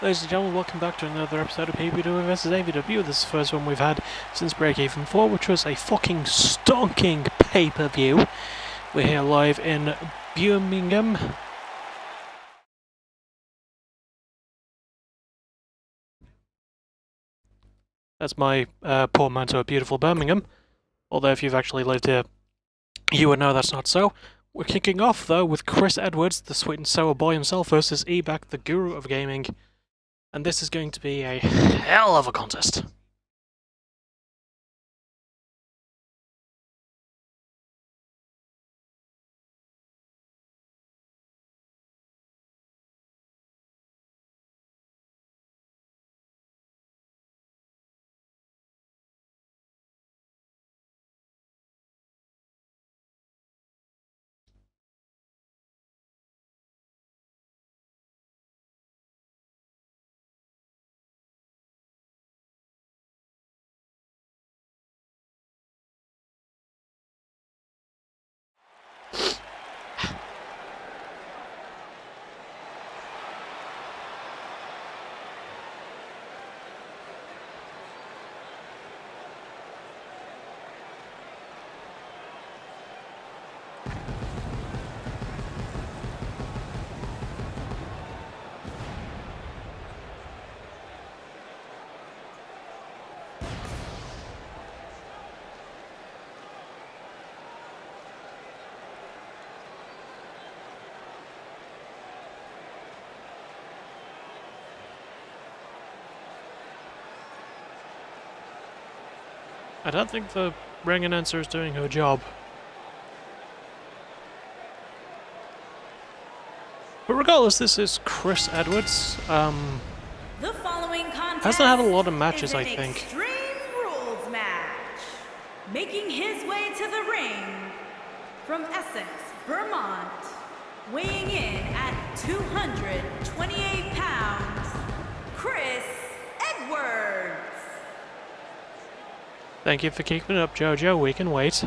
Ladies and gentlemen, welcome back to another episode of PBW vs AVW. This is the first one we've had since Break-Even 4, which was a fucking stonking pay-per-view. We're here live in Birmingham. That's my portmanteau of beautiful Birmingham. Although if you've actually lived here, you would know that's not so. We're kicking off, though, with Chris Edwards, the sweet and sour boy himself, versus Ebac, the guru of gaming. And this is going to be a hell of a contest. I don't think the ring announcer is doing her job. But regardless, this is Chris Edwards. The following contest hasn't had a lot of matches, I think. Extreme Rules match. Making his way to the ring from Essex, Vermont, weighing in at 228 pounds, Chris Edwards. Thank you for keeping it up, Jojo. We can wait.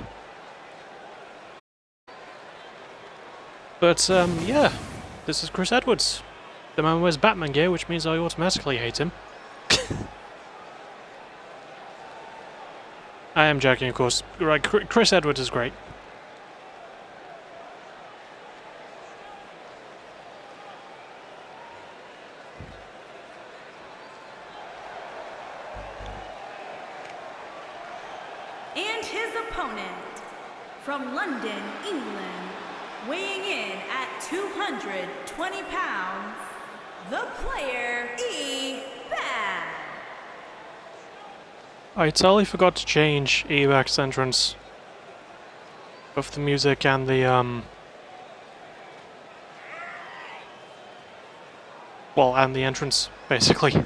But, yeah. This is Chris Edwards. The man wears Batman gear, which means I automatically hate him. I am joking, of course. Right, Chris Edwards is great. And his opponent from London, England, weighing in at 220 pounds, the player E-Bad. I totally forgot to change Ebac's entrance. Both the music and the, well, and the entrance, basically.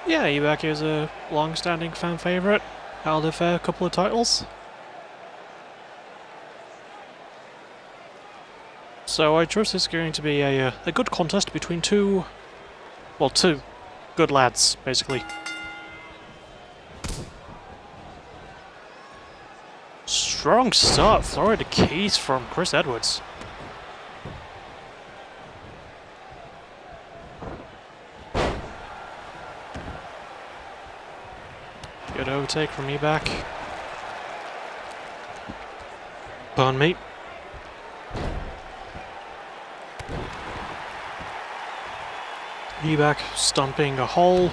Yeah, Ebac is a long-standing fan favourite. Held a fair couple of titles. So I trust it's going to be a good contest between two good lads, basically. Strong start, Florida Keys from Chris Edwards. Good overtake from Ebac. Pardon me. Ebac stomping a hole.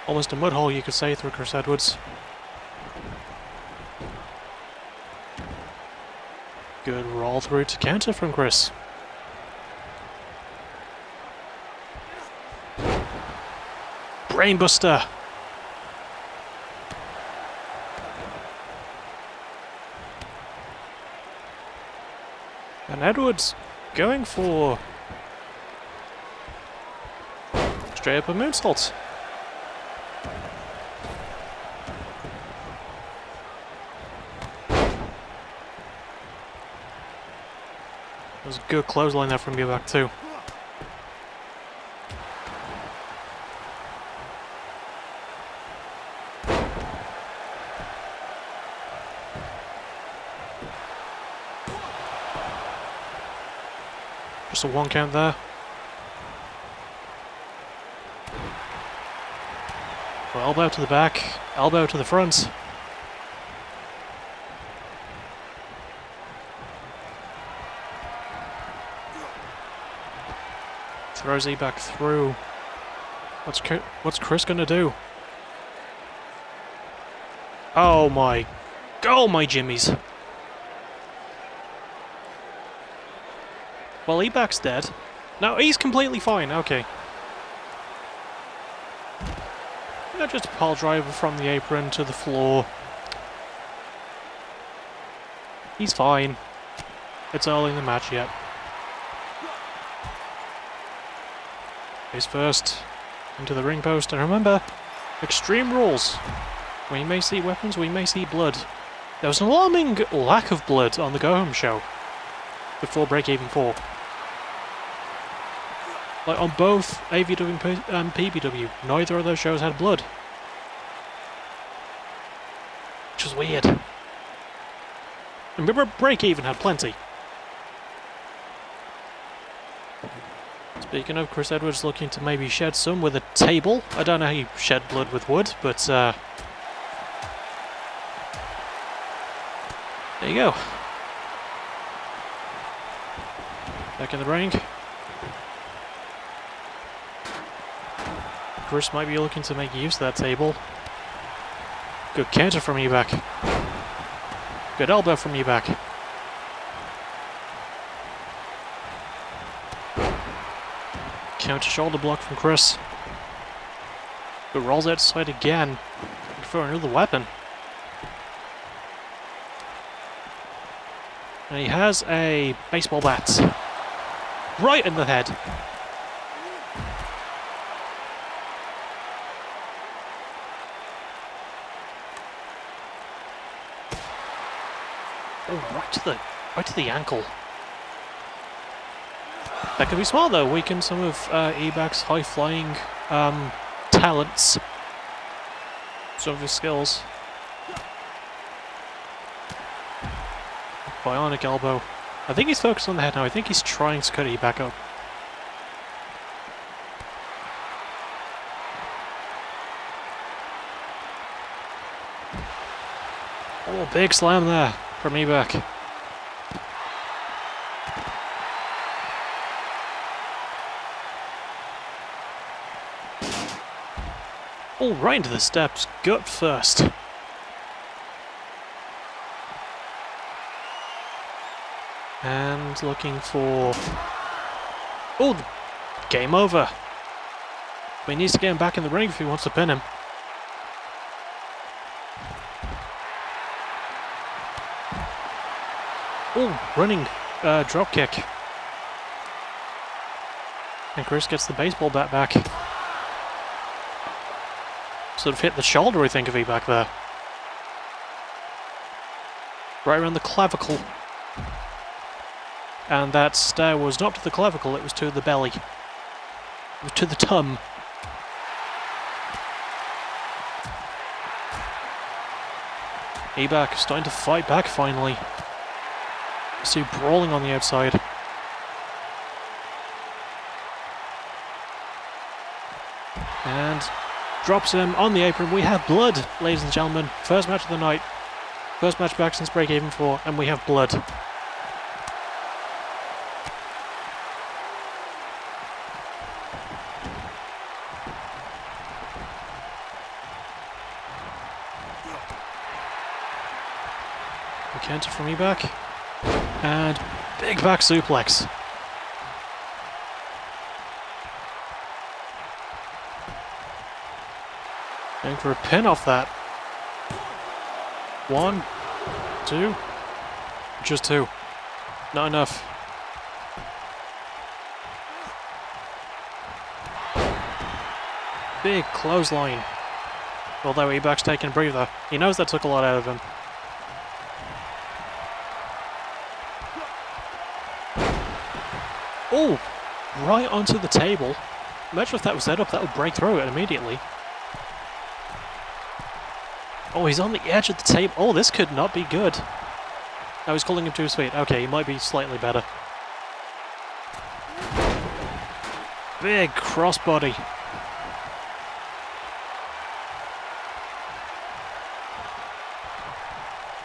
Almost a mud hole, you could say, through Chris Edwards. Good roll through to counter from Chris. Brainbuster. And Edwards going for straight up a moonsault. It was a good clothesline there from you back too. Just a 1 count there. Well, elbow to the back, elbow to the front. Throws E back through. What's Chris gonna do? Oh my jimmies. Well, E-back's dead. No, he's completely fine, okay. Yeah, just a pile driver from the apron to the floor. He's fine. It's early in the match yet. Face first, into the ring post, and remember, Extreme Rules. We may see weapons, we may see blood. There was an alarming lack of blood on the Go Home show before Break Even 4. Like on both AVW and PBW, neither of those shows had blood. Which was weird. Remember, Break Even had plenty. Speaking of, Chris Edwards looking to maybe shed some with a table. I don't know how you shed blood with wood, but there you go. Back in the ring. Chris might be looking to make use of that table. Good counter from E-back. Good elbow from E-back. Counter shoulder block from Chris. But rolls outside again for another weapon. And he has a baseball bat. Right in the head. Oh, right to the ankle. That could be smart though, weaken some of E-back's high-flying talents. Some of his skills. Bionic elbow. I think he's focused on the head now. I think he's trying to cut E-back up. Oh, big slam there from E-back. Oh, right into the steps. Gut first. And looking for... Oh, game over. But he needs to get him back in the ring if he wants to pin him. Oh, running drop kick. And Chris gets the baseball bat back. Sort of hit the shoulder, I think, of E-back there. Right around the clavicle. And that stare was not to the clavicle, it was to the belly. It was to the tum. E-back starting to fight back finally. See brawling on the outside. And drops him on the apron. We have blood, ladies and gentlemen. First match of the night. First match back since Break Even 4, and we have blood. The counter from E-back. And big back suplex. Going for a pin off that. 1, 2, just 2. Not enough. Big clothesline. Although E-back's taking a breather, he knows that took a lot out of him. Oh, right onto the table. Imagine if that was set up, that would break through it immediately. Oh, he's on the edge of the table. Oh, this could not be good. Now he's calling him to his feet. Okay, he might be slightly better. Big crossbody.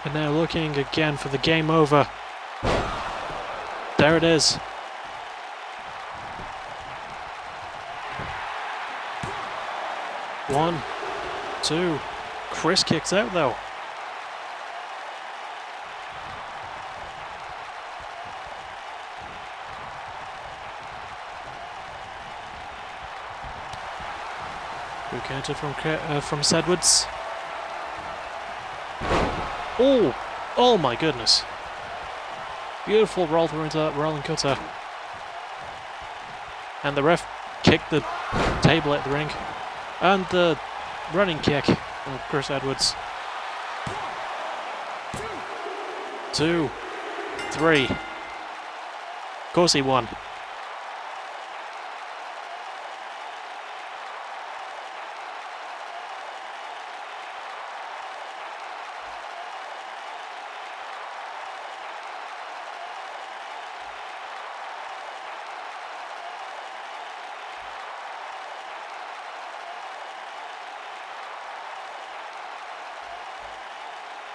And now looking again for the game over. There it is. One, two. Chris kicks out though. Good counter from Sedwards. Oh! Oh my goodness. Beautiful roll through into that rolling cutter. And the ref kicked the table at the ring. And the running kick of Chris Edwards. 2, 3. Of course he won.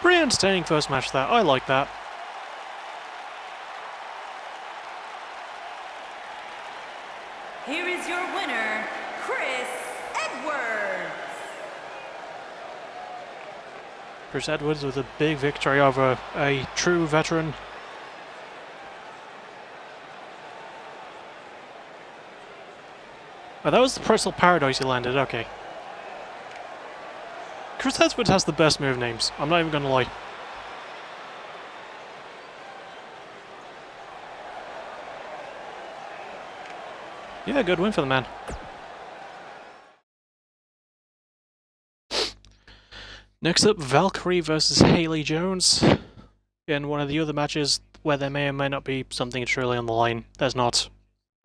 Pretty entertaining first match there. I like that. Here is your winner, Chris Edwards. Chris Edwards with a big victory over a true veteran. Oh, that was the Personal Paradise he landed, okay. Chris Edwards has the best move names, I'm not even gonna lie. Yeah, good win for the man. Next up, Valkyrie versus Haley Jones. In one of the other matches where there may or may not be something truly on the line. There's not.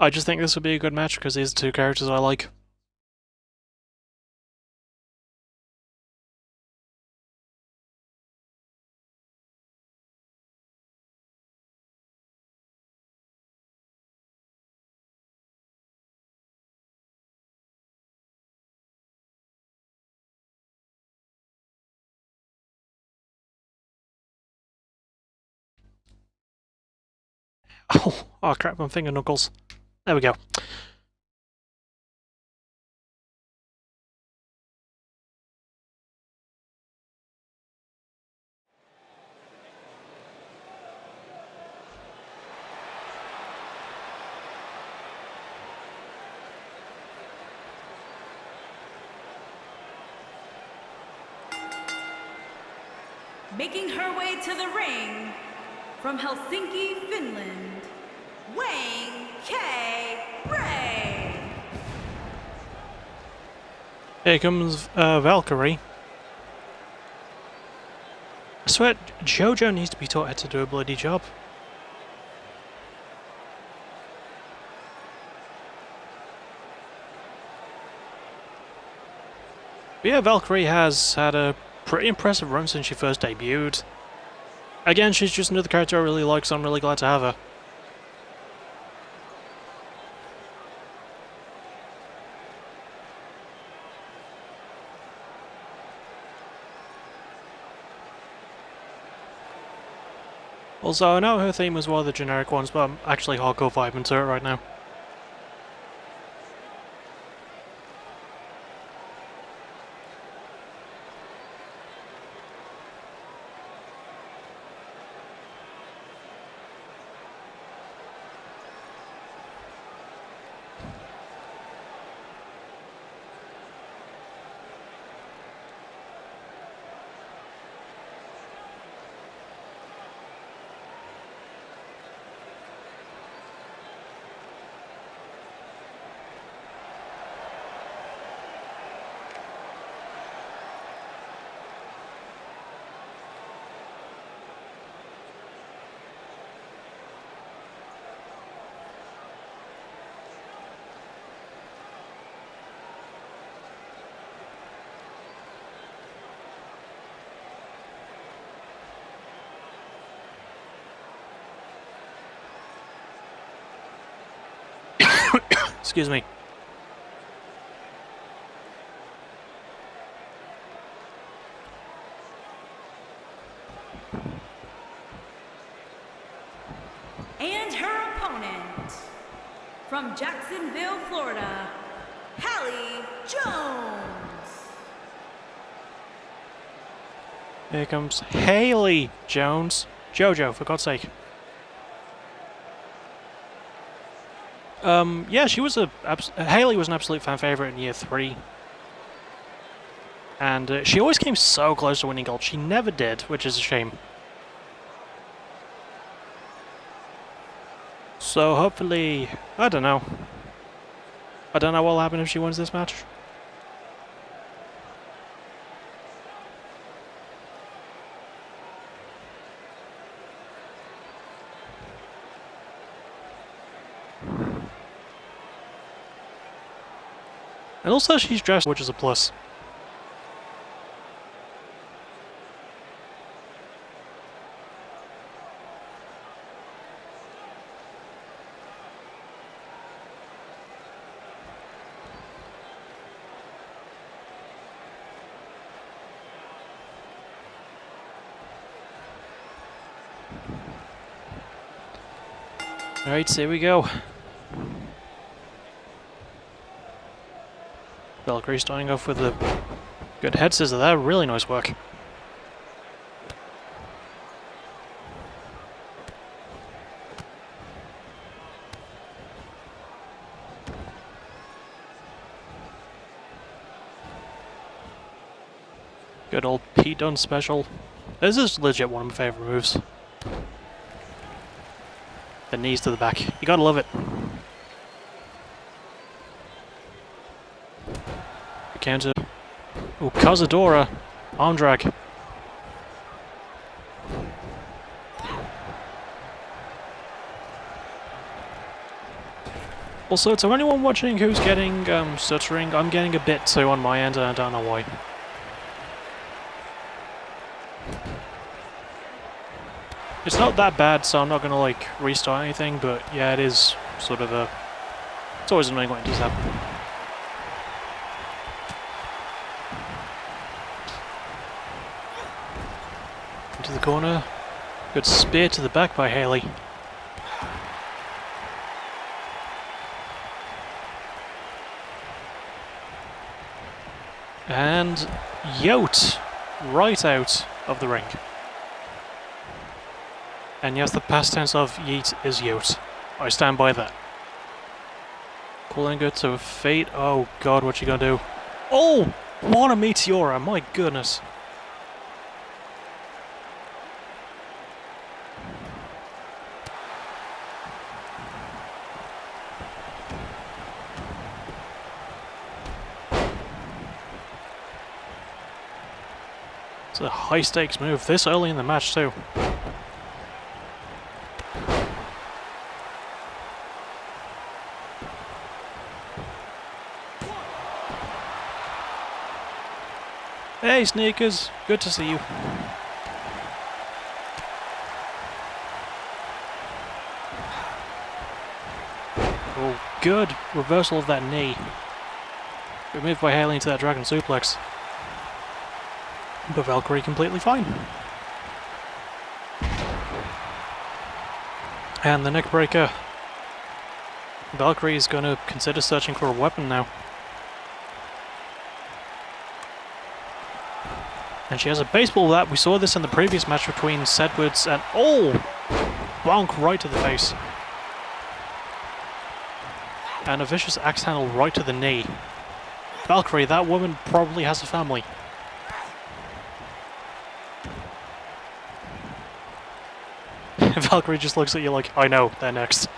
I just think this would be a good match because these are two characters I like. Oh crap, my finger knuckles. There we go. Making her way to the ring from Helsinki, Finland, Wayne K. Ray. Here comes Valkyrie. I swear, JoJo needs to be taught how to do a bloody job. But yeah, Valkyrie has had a pretty impressive run since she first debuted. Again, she's just another character I really like, so I'm really glad to have her. Also, I know her theme was one of the generic ones, but I'm actually hardcore vibing to it right now. Excuse me. And her opponent, from Jacksonville, Florida, Hallie Jones. Here comes Haley Jones. Jojo, for God's sake. Yeah, she was Haley was an absolute fan favorite in year 3. And she always came so close to winning gold. She never did, which is a shame. So hopefully, I don't know. I don't know what will happen if she wins this match. And also she's dressed, which is a plus. Alright, so here we go. Valkyrie starting off with a good head scissor there, really nice work. Good old Pete Dunne special. This is legit one of my favourite moves. The knees to the back. You gotta love it. Counter. Ooh, Cazadora. Arm drag. Also, to anyone watching who's getting stuttering, I'm getting a bit too on my end and I don't know why. It's not that bad, so I'm not gonna like restart anything, but yeah, it is sort of a... It's always annoying when it does happen. Into the corner. Good spear to the back by Haley. And yote right out of the ring. And yes, the past tense of yeet is yote. I stand by that. Calling it to a fate. Oh god, what you gonna do? Oh! What a meteora, my goodness. It's a high stakes move this early in the match too. Hey Sneakers, good to see you. Oh, good reversal of that knee. Good move by Haley into that dragon suplex. But Valkyrie completely fine. And the neck breaker. Valkyrie is going to consider searching for a weapon now. And she has a baseball bat. We saw this in the previous match between Sedwards and... Oh! Bonk right to the face. And a vicious axe handle right to the knee. Valkyrie, that woman probably has a family. Valkyrie just looks at you like, I know, they're next.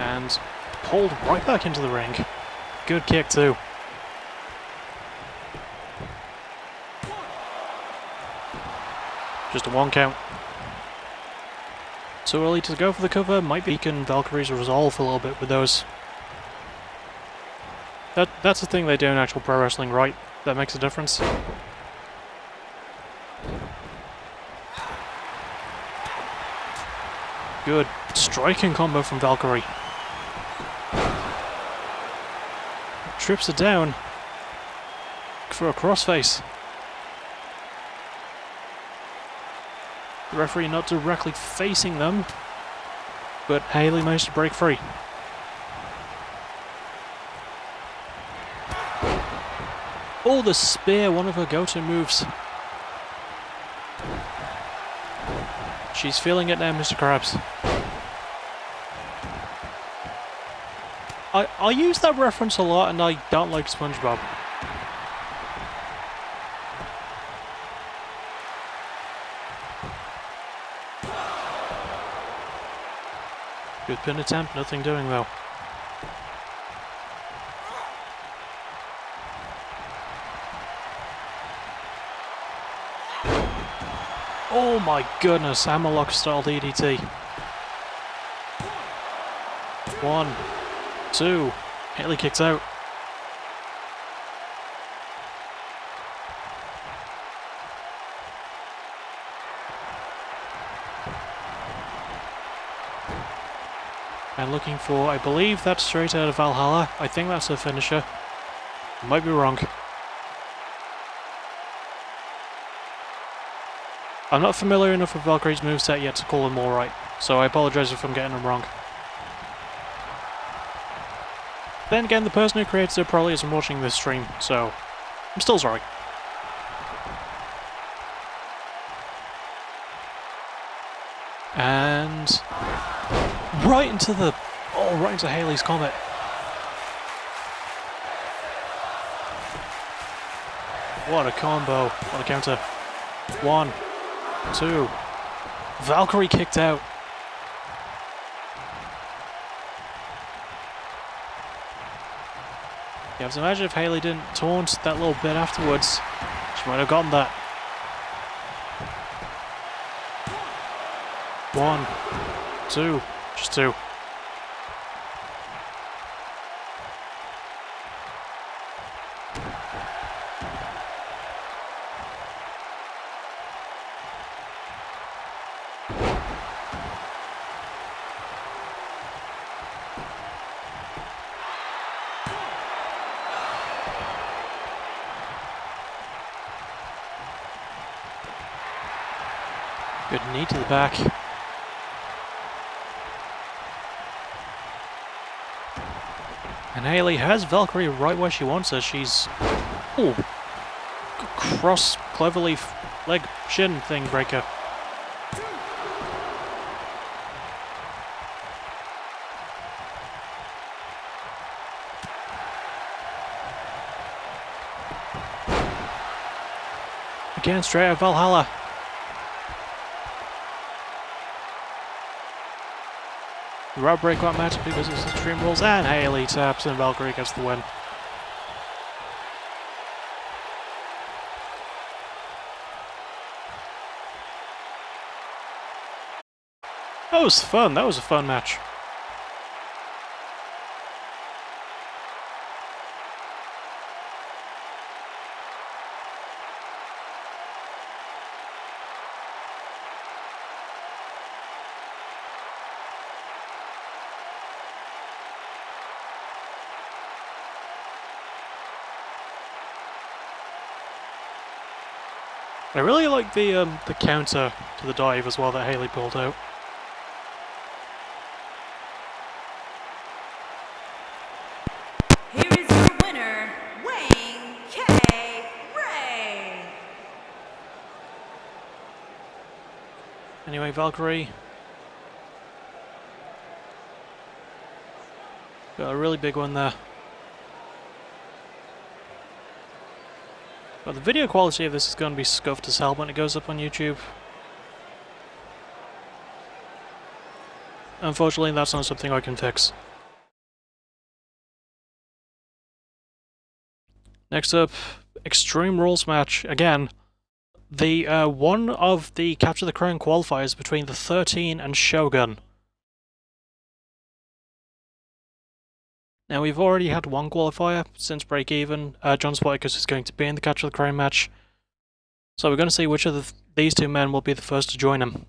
And pulled right back into the ring. Good kick too. Just a 1 count. Too early to go for the cover, might weaken Valkyrie's resolve a little bit with those. That's the thing they do in actual pro wrestling, right? That makes a difference. Good striking combo from Valkyrie. Trips her down for a crossface. The referee not directly facing them, but Haley managed to break free. Oh, the spear, one of her go-to moves. She's feeling it now, Mr. Krabs. I use that reference a lot, and I don't like SpongeBob. Good pin attempt, nothing doing though. Oh my goodness, hammerlock style DDT. 1, 2, Haley kicks out. And looking for, I believe that's straight out of Valhalla. I think that's her finisher. Might be wrong. I'm not familiar enough with Valkyrie's moveset yet to call them all right, so I apologise if I'm getting them wrong. Then again, the person who created it probably isn't watching this stream, so I'm still sorry. And right into the, right into Haley's Comet. What a combo! What a counter! 1, 2. Valkyrie kicked out. You have to imagine if Haley didn't taunt that little bit afterwards, she might have gotten that. 1, 2, just 2. Good knee to the back. And Haley has Valkyrie right where she wants her. She's... Ooh. Cross, cleverleaf, leg, shin thing breaker. Again, straight out of Valhalla. The Rob breakout match because it's Extreme Rules, and Haley taps and Valkyrie gets the win. That was fun, that was a fun match. I really like the counter to the dive as well that Haley pulled out. Here is your winner, Wayne K. Ray. Anyway, Valkyrie got a really big one there. But the video quality of this is going to be scuffed as hell when it goes up on YouTube. Unfortunately, that's not something I can fix. Next up, Extreme Rules match. Again, the one of the Capture the Crown qualifiers between the 13 and Shogun. Now, we've already had one qualifier since break even. John Spikers is going to be in the Capture the Crown match. So we're going to see which of these two men will be the first to join him.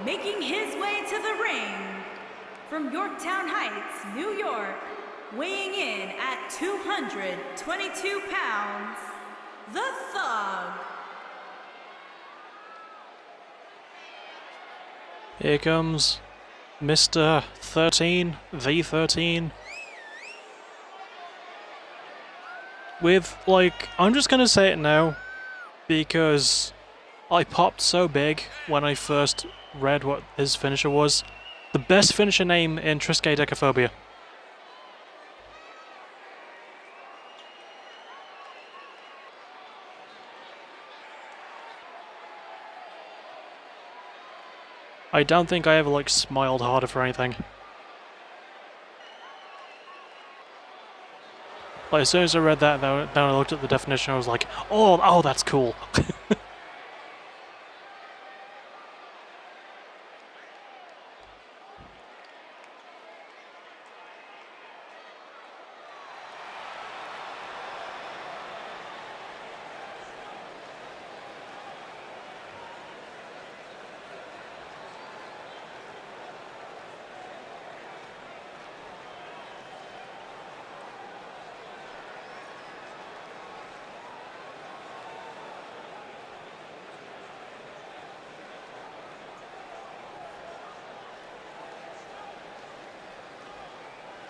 Making his way to the ring from Yorktown Heights, New York, weighing in at 222 pounds, the Thug. Here comes Mr. 13, the 13. With, like, I'm just gonna say it now, because I popped so big when I first read what his finisher was. The best finisher name in Triske's Decaphobia. I don't think I ever, like, smiled harder for anything. Like, as soon as I read that, then I looked at the definition, I was like, oh, that's cool.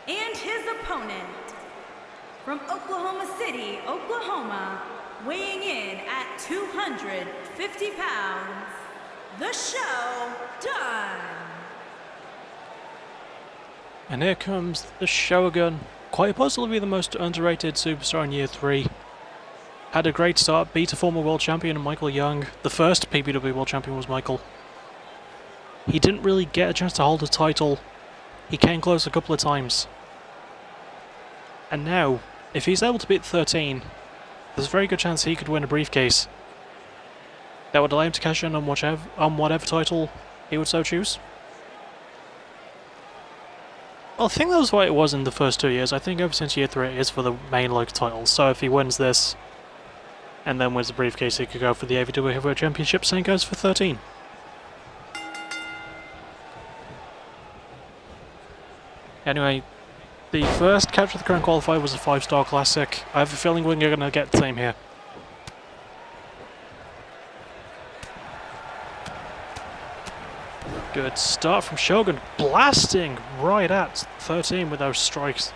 And his opponent, from Oklahoma City, Oklahoma, weighing in at 250 pounds, the show done. And here comes the Shogun, quite possibly the most underrated superstar in Year 3. Had a great start, beat a former world champion Michael Young. The first PBW world champion was Michael. He didn't really get a chance to hold a title. He came close a couple of times. And now, if he's able to beat 13, there's a very good chance he could win a briefcase. That would allow him to cash in on whatever title he would so choose. Well, I think that was what it was in the first 2 years. I think ever since Year 3 it is for the main local titles. So if he wins this, and then wins the briefcase, he could go for the AVW Heavyweight Championship, same goes for 13. Anyway, the first Capture the Crown qualifier was a 5-star classic. I have a feeling we're going to get the same here. Good start from Shogun, blasting right at 13 with those strikes.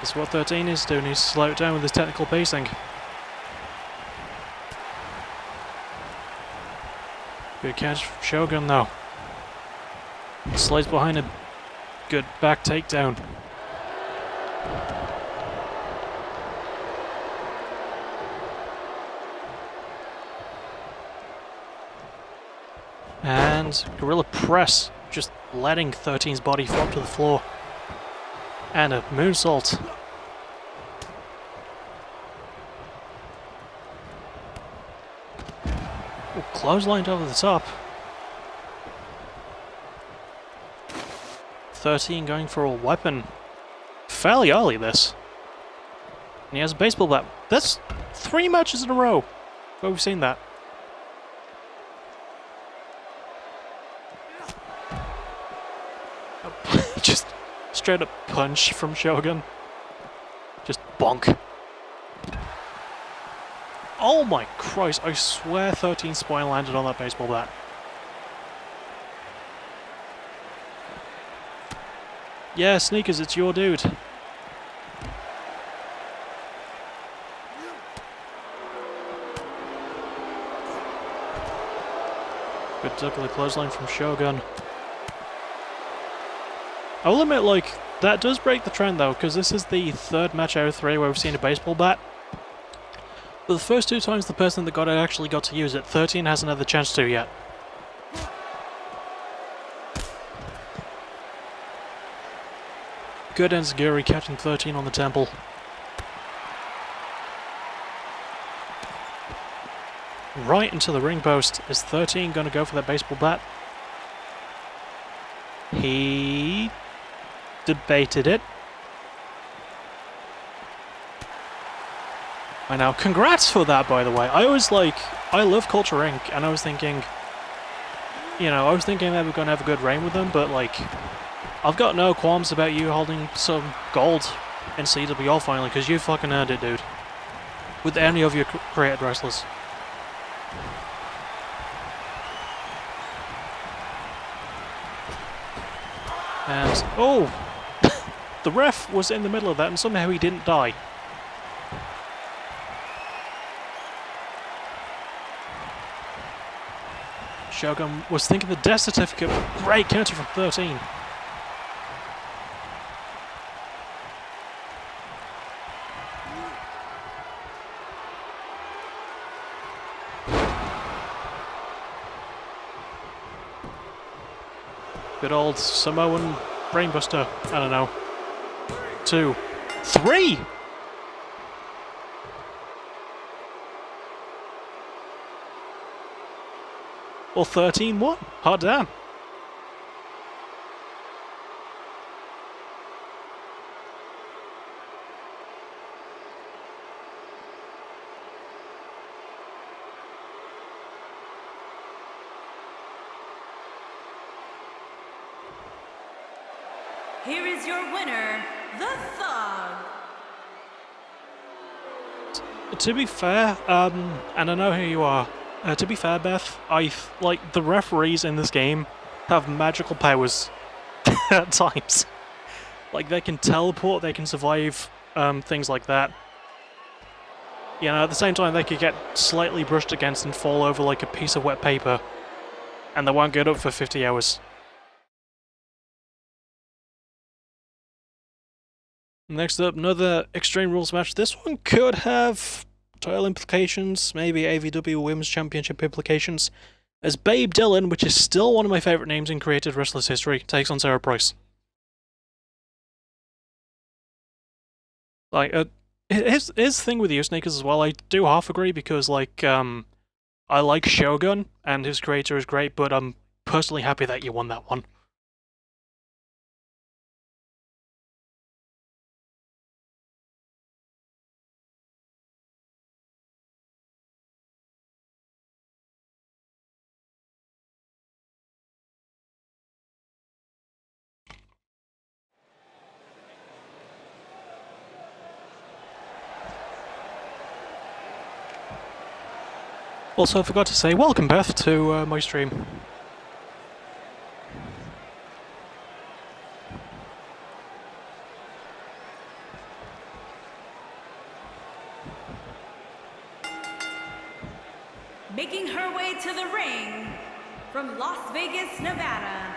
This is what 13 is doing, he's slow it down with his technical pacing. Good catch from Shogun though. Slides behind him. Good back takedown. And gorilla press, just letting 13's body flop to the floor. And a moonsault. Ooh, clotheslined over the top. 13 going for a weapon. Fairly early, this. And he has a baseball bat. That's 3 matches in a row where we've seen that. Just straight up punch from Shogun. Just bonk. Oh my Christ, I swear 13's spine landed on that baseball bat. Yeah, Sneakers, it's your dude. Good ugly clothesline from Shogun. I will admit, like, that does break the trend though, because this is the third match out of 3 where we've seen a baseball bat. But the first 2 times the person that got it actually got to use it. 13 hasn't had the chance to yet. Good Enziguri catching 13 on the temple. Right into the ring post. Is 13 going to go for that baseball bat? He debated it. I know. Congrats for that, by the way. I love Culture Inc. and I was thinking, you know, they were going to have a good reign with them, but like, I've got no qualms about you holding some gold in CWL finally, because you fucking earned it, dude. With any of your created wrestlers. And, oh! The ref was in the middle of that and somehow he didn't die. Shogun was thinking the death certificate. Great counter from 13. Good old Samoan brainbuster. I don't know. 2, 3! Well, 13 won. Hot damn. Here is your winner, the Thug. To be fair, and I know who you are. To be fair, Beth, like the referees in this game have magical powers at times. Like they can teleport, they can survive things like that. You know, at the same time they could get slightly brushed against and fall over like a piece of wet paper, and they won't get up for 50 hours. Next up, another Extreme Rules match. This one could have title implications, maybe AVW Women's Championship implications, as Babe Dillon, which is still one of my favourite names in created wrestlers history, takes on Sarah Price. Like, his thing with you, Sneakers, as well, I do half agree, because, like, I like Shogun, and his creator is great, but I'm personally happy that you won that one. Also, I forgot to say, welcome Beth to my stream. Making her way to the ring, from Las Vegas, Nevada,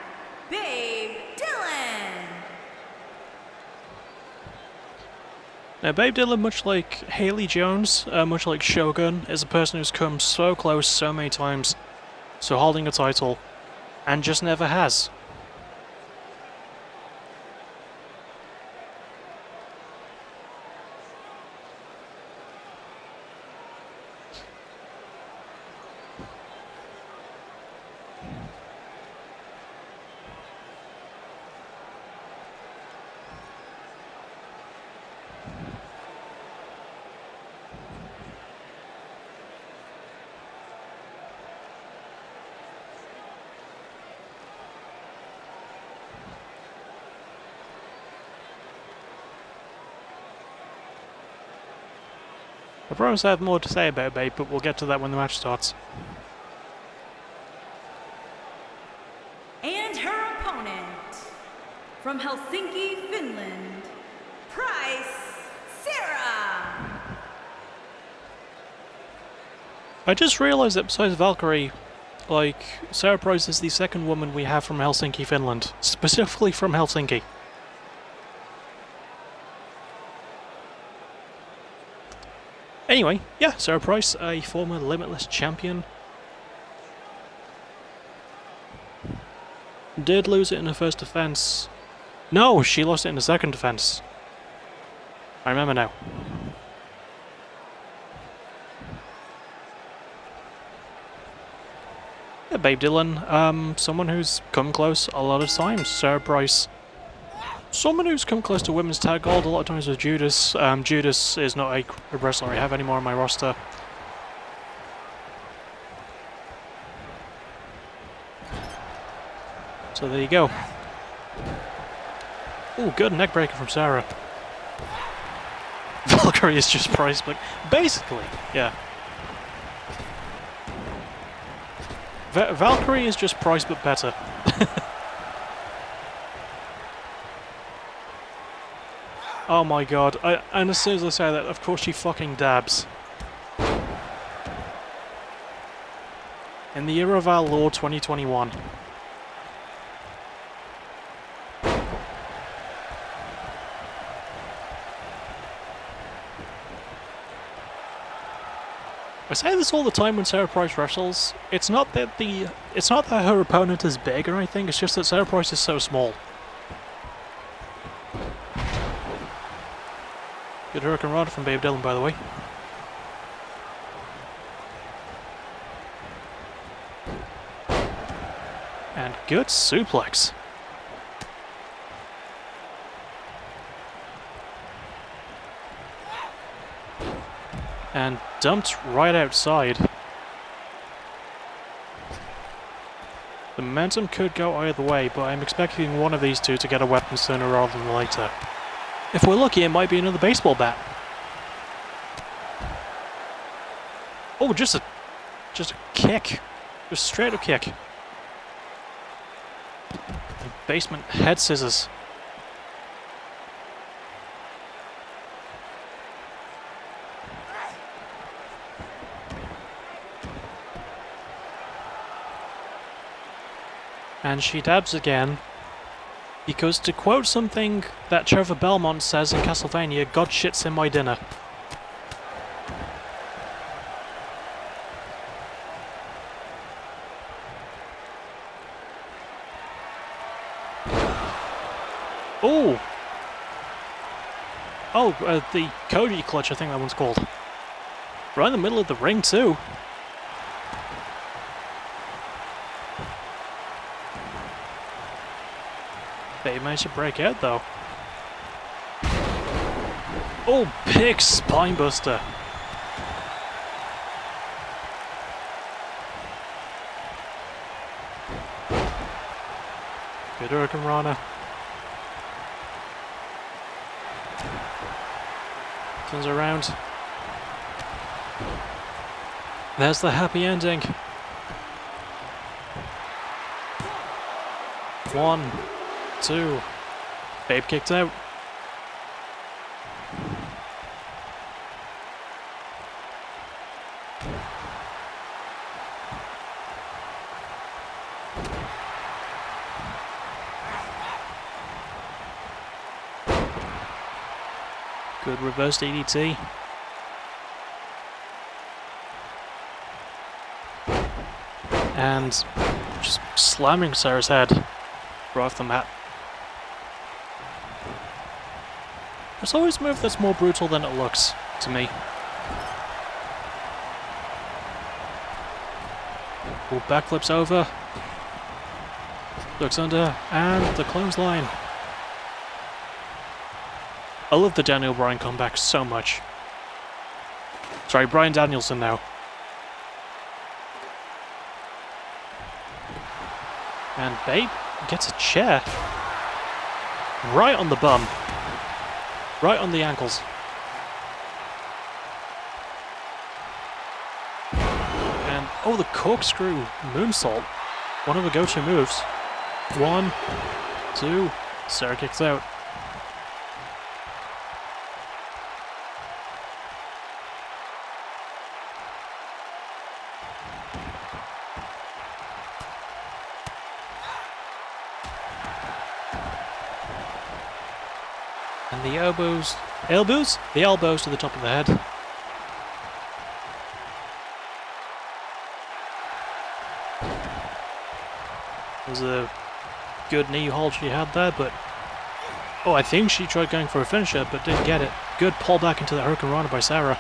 Babe Dillon. Now, Babe Dillon, much like Haley Jones, much like Shogun, is a person who's come so close so many times to holding a title, and just never has. I promise I have more to say about Babe, but we'll get to that when the match starts. And her opponent, from Helsinki, Finland, Price Sarah. I just realised that besides Valkyrie, like, Sarah Price is the second woman we have from Helsinki, Finland. Specifically from Helsinki. Anyway, yeah, Sarah Price, a former Limitless champion. Did lose it in her first defense. No, she lost it in the second defense. I remember now. Yeah, Babe Dylan, someone who's come close a lot of times. Sarah Price, someone who's come close to women's tag gold a lot of times with Judas. Judas is not a wrestler I have anymore on my roster. So there you go. Ooh, good neck breaker from Sarah. Valkyrie is just Price, but basically, yeah. Valkyrie is just Price, but better. Oh my god, and as soon as I say that, of course she fucking dabs. In the year of our Lord 2021. I say this all the time when Sarah Price wrestles. It's not that her opponent is big or anything, it's just that Sarah Price is so small. Good Hurricane Rod from Babe Dylan, by the way. And good suplex. And dumped right outside. The momentum could go either way, but I'm expecting one of these two to get a weapon sooner rather than later. If we're lucky, it might be another baseball bat. Oh, just a kick. Just straight up kick. Basement head scissors. And she dabs again, because to quote something that Trevor Belmont says in Castlevania, God shits in my dinner. Oh! Oh, the Koji clutch, I think that one's called. Right in the middle of the ring, too. They managed to break out, though. Oh, big spinebuster. Good Hurricane Rana. Turns around. There's the happy ending. 1, 2. Babe kicked out. Good reverse DDT. And just slamming Sarah's head right off the mat. There's always a move that's more brutal than it looks, to me. Ooh, backflips over. Looks under, and the clothesline. I love the Daniel Bryan comeback so much. Sorry, Bryan Danielson now. And Babe gets a chair. Right on the bum. Right on the ankles. And, oh, the corkscrew moonsault. One of the go-to moves. 1, 2, Sarah kicks out. And the elbows... Elbows? The elbows to the top of the head. It was a good knee hold she had there, but... Oh, I think she tried going for a finisher, but didn't get it. Good pull back into the Hurricane Rana by Sarah.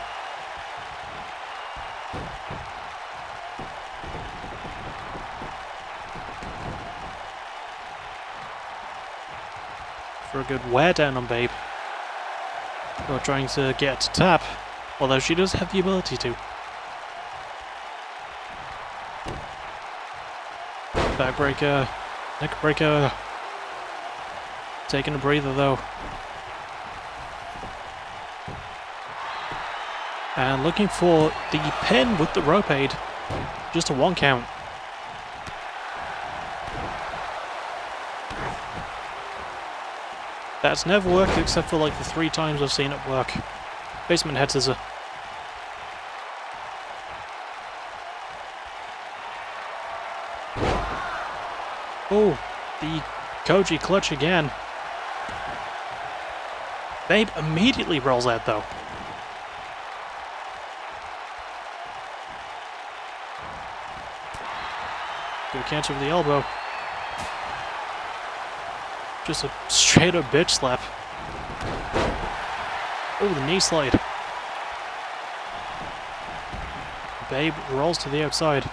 For a good wear down on Babe. Or trying to get to tap, although she does have the ability to. Backbreaker, neckbreaker. Taking a breather though. And looking for the pin with the rope aid. Just a 1 count. That's never worked except for like the 3 times I've seen it work. Basement head scissor. Oh, the Koji clutch again. Babe immediately rolls out though. Good counter with the elbow. Just a straight up bitch slap. Oh, the knee slide. Babe rolls to the outside.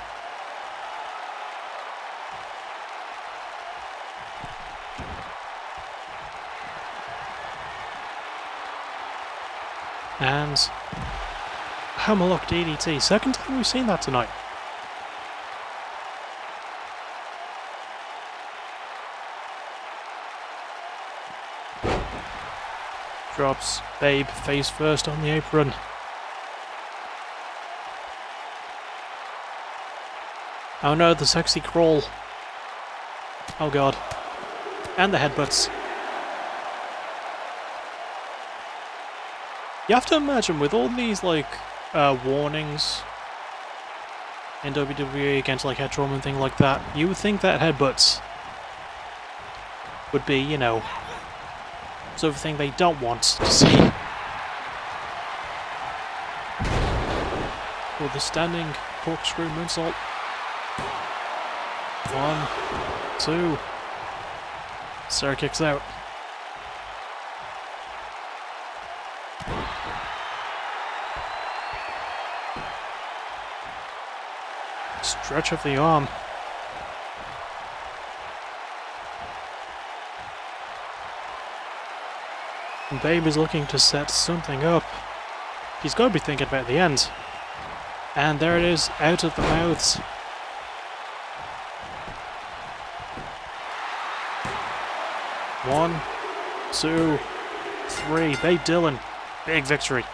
And hammerlock DDT. Second time we've seen that tonight. Drops Babe face first on the apron. Oh no, the sexy crawl. Oh god. And the headbutts. You have to imagine with all these like warnings in WWE against like head trauma and things like that, you would think that headbutts would be, you know, sort of thing they don't want to see. With the standing corkscrew moonsault. 1, 2. Sarah kicks out. Stretch of the arm. And Babe is looking to set something up. He's got to be thinking about the end. And there it is, out of the mouths. One, 2, 3. Babe Dillon, big victory.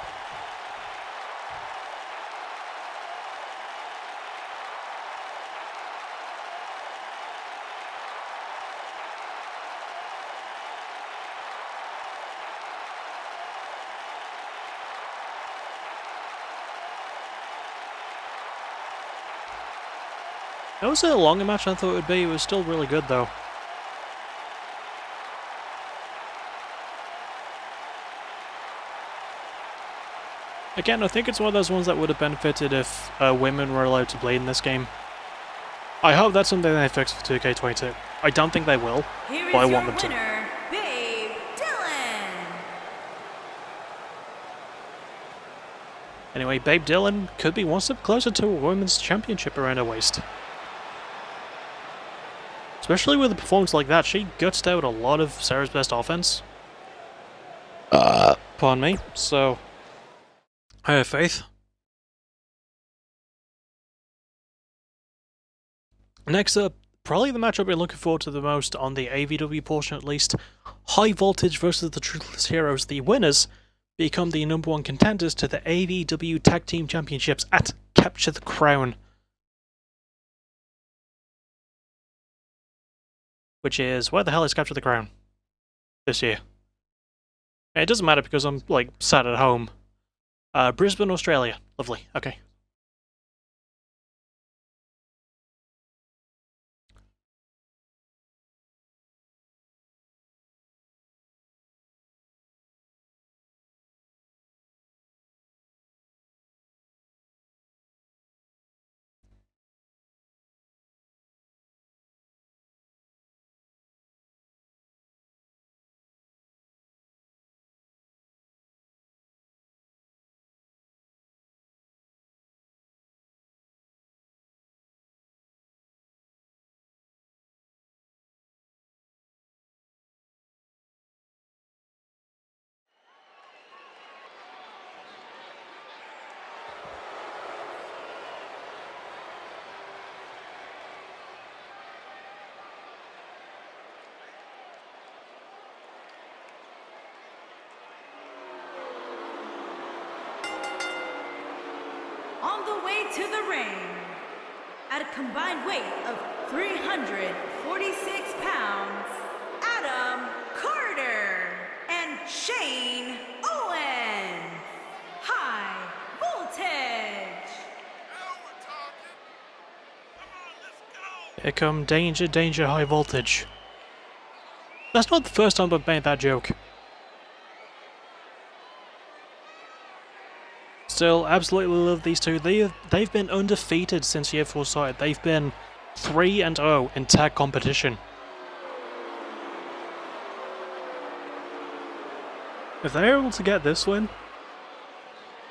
That was a longer match than I thought it would be. It was still really good though. Again, I think it's one of those ones that would have benefited if women were allowed to play in this game. I hope that's something they fix for 2K22. I don't think they will, but I want them to. Winner, Babe Dillon. Anyway, Babe Dillon could be one step closer to a women's championship around her waist. Especially with a performance like that, she gutsed out a lot of Sarah's best offense. Pardon me, so I have faith. Next up, probably the matchup we're looking forward to the most on the AVW portion at least. High Voltage versus the Truthless Heroes. The winners become the #1 contenders to the AVW Tag Team Championships at Capture the Crown. Which is, where the hell is Capture the Crown? this year. And it doesn't matter because I'm, like, sat at home. Brisbane, Australia. Lovely. Okay. On the way to the ring, at a combined weight of 346 pounds, Adam Carter and Shane Owen. High voltage. Here come danger, danger, high voltage. That's not the first time I've made that joke. Still, absolutely love these two. They've been undefeated since year 4 started. They've been 3-0 in tag competition. If they're able to get this win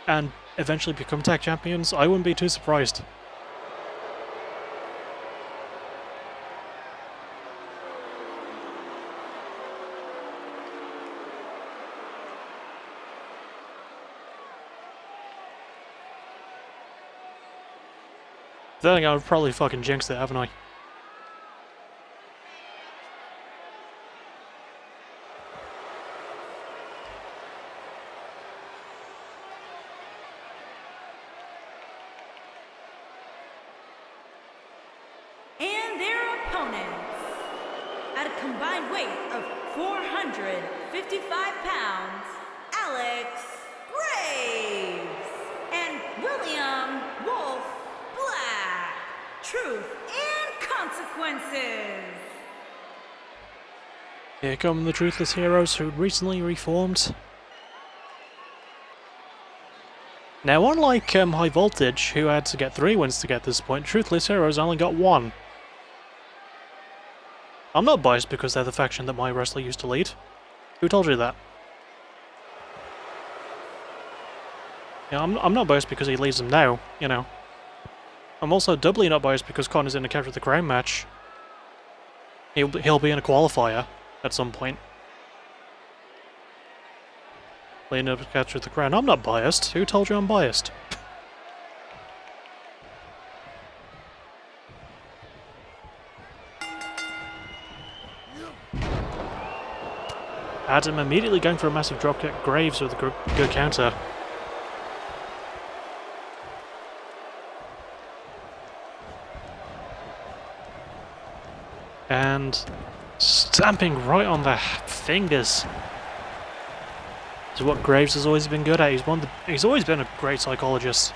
and eventually become tag champions, I wouldn't be too surprised. Then again, I've probably fucking jinxed it, haven't I? And their opponents, at a combined weight of 455 pounds, Alex Graves and William Wolf Black. Truth and consequences. Here come the Truthless Heroes, who recently reformed. Now, unlike High Voltage, who had to get 3 wins to get this point, Truthless Heroes only got 1. I'm not biased because they're the faction that my wrestler used to lead. Who told you that? Yeah, I'm not biased because he leads them now, you know. I'm also doubly not biased because Connor's in a Capture the Crown match. He'll be in a qualifier at some point. Leading up to Capture the Crown. I'm not biased. Who told you I'm biased? Adam immediately going for a massive dropkick. Graves with a good counter. And stamping right on the fingers. This is what Graves has always been good at. He's always been a great psychologist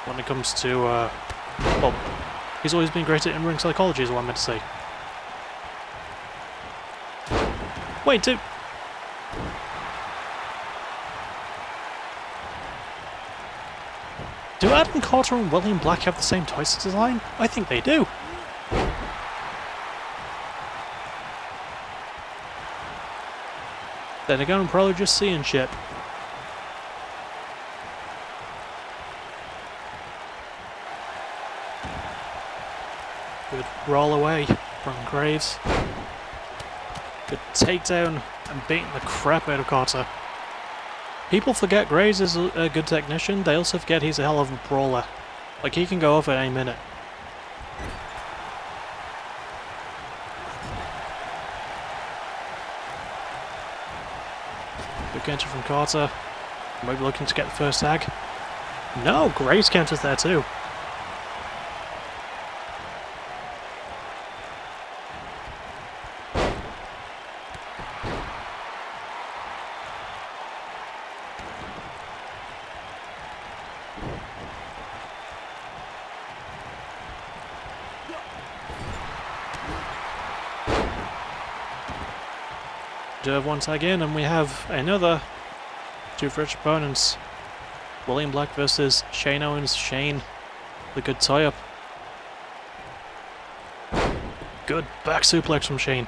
when it comes to well, he's always been great at in-ring psychology is what I meant to say. Wait, do Adam Carter and William Black have the same Tyson design? I think they do. Then again, I'm probably just seeing shit. Good roll away from Graves. Good takedown and beating the crap out of Carter. People forget Graves is a good technician, they also forget he's a hell of a brawler. Like, he can go off at any minute. Good counter from Carter. Maybe looking to get the first tag. No, Graves counters there too. do have one tag in, and we have another two fresh opponents. William Black versus Shane Owens. Shane, the good tie-up. Good back suplex from Shane.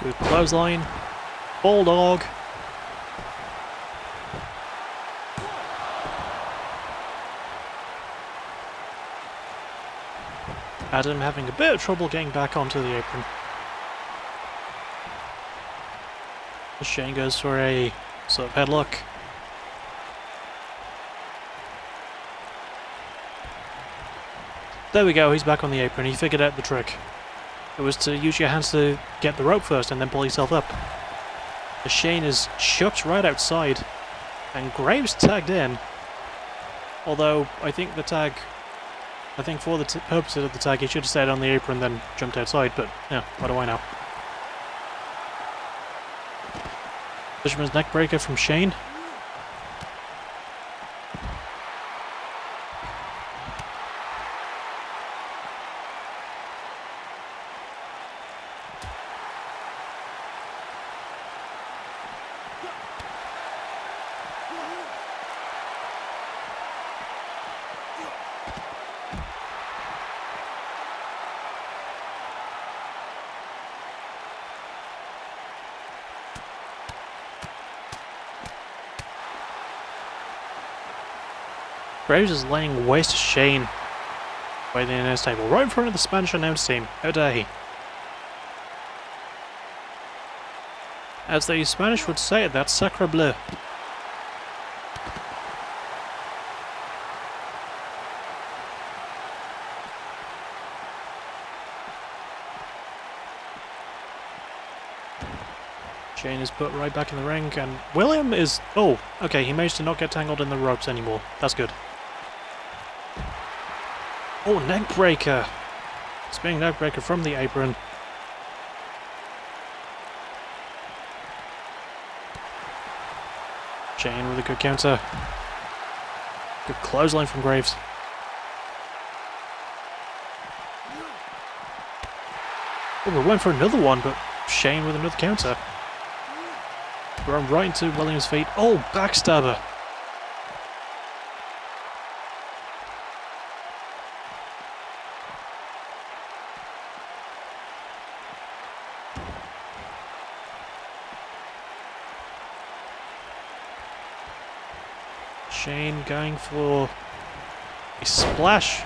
Good clothesline. Bulldog. Adam having a bit of trouble getting back onto the apron. Shane goes for a sort of headlock. There we go, he's back on the apron. He figured out the trick. It was to use your hands to get the rope first and then pull yourself up. The Shane is chucked right outside, and Graves tagged in. Although I think for the purposes of the tag, he should have stayed on the apron then jumped outside. But yeah, what do I know? Fisherman's neckbreaker from Shane. Graves is laying waste to Shane by the announce table, right in front of the Spanish announce team. How dare he? As the Spanish would say, that's sacre bleu. Shane is put right back in the ring, and William is... Oh, okay, he managed to not get tangled in the ropes anymore. That's good. Oh, neckbreaker! Spinning neckbreaker from the apron. Shane with a good counter. Good clothesline from Graves. Oh, we went for another one, but Shane with another counter. Run right into Williams' feet. Oh, backstabber! Shane going for a splash.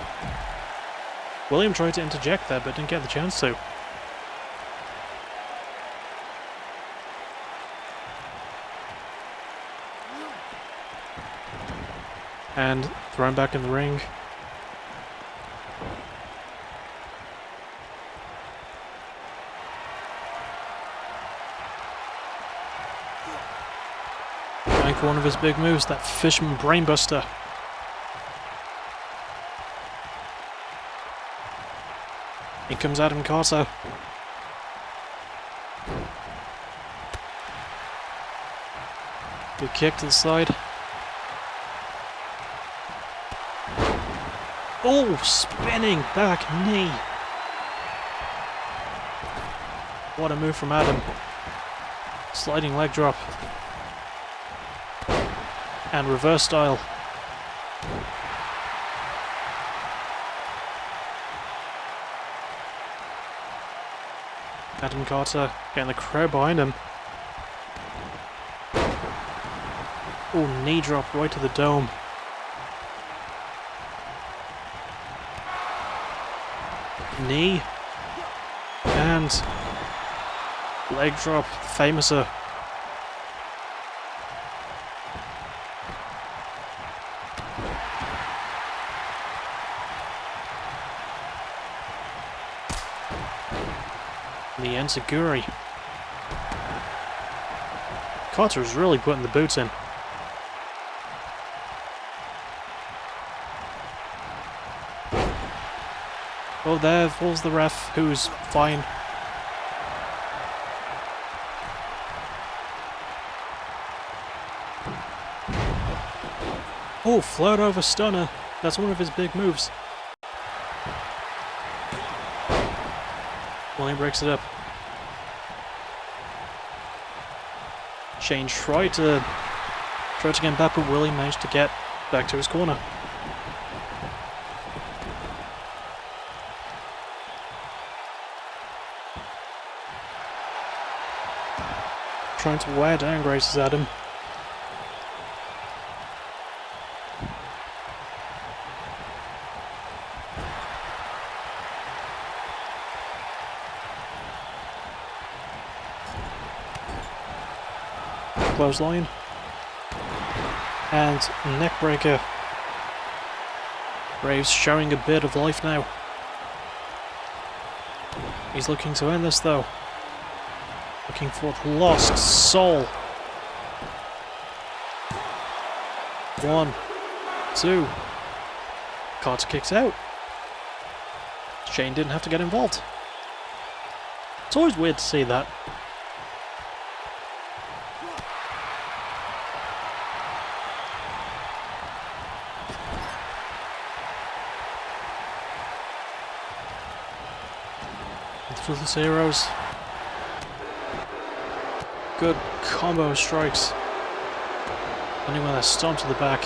William tried to interject there, but didn't get the chance to. And thrown back in the ring. Going for one of his big moves, that Fisherman Brainbuster. In comes Adam Carter. Good kick to the side. Oh, spinning back knee. What a move from Adam. Sliding leg drop. And reverse style. Adam Carter getting the crowd behind him. Oh, knee drop right to the dome. Knee and leg drop, famouser. The enziguri. Carter is really putting the boots in. Oh, there falls the ref, who's fine. Oh, float over stunner. That's one of his big moves. William breaks it up. Shane tried to get back, but William managed to get back to his corner. Trying to wear down Grace's Adam. Clothesline. And neckbreaker. Graves showing a bit of life now. He's looking to end this though. Looking for the lost soul. 1, 2. Carter kicks out. Shane didn't have to get involved. It's always weird to see that. For the zeros. Good combo strikes. Only when they're stomped to the back.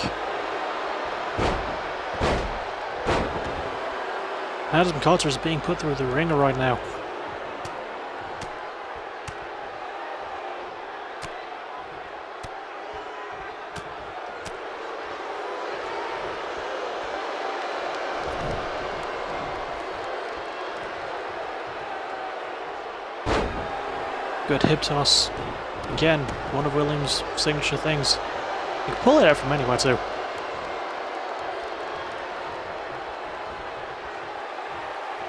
Adam Carter is being put through the ringer right now. Good hip toss. Again, one of Williams' signature things. You can pull it out from anywhere too.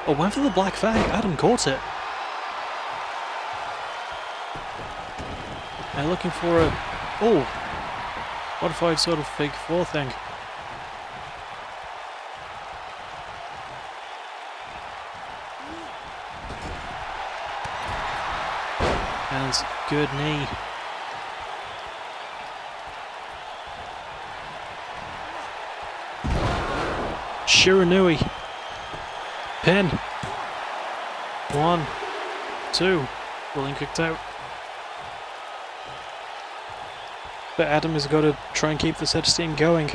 Oh, went for the Black Fang. Adam caught it. And looking for a... Oh! Modified sort of figure 4 thing. And good knee. Shiranui. Pin. 1, 2. William kicked out. But Adam has got to try and keep this head steam going.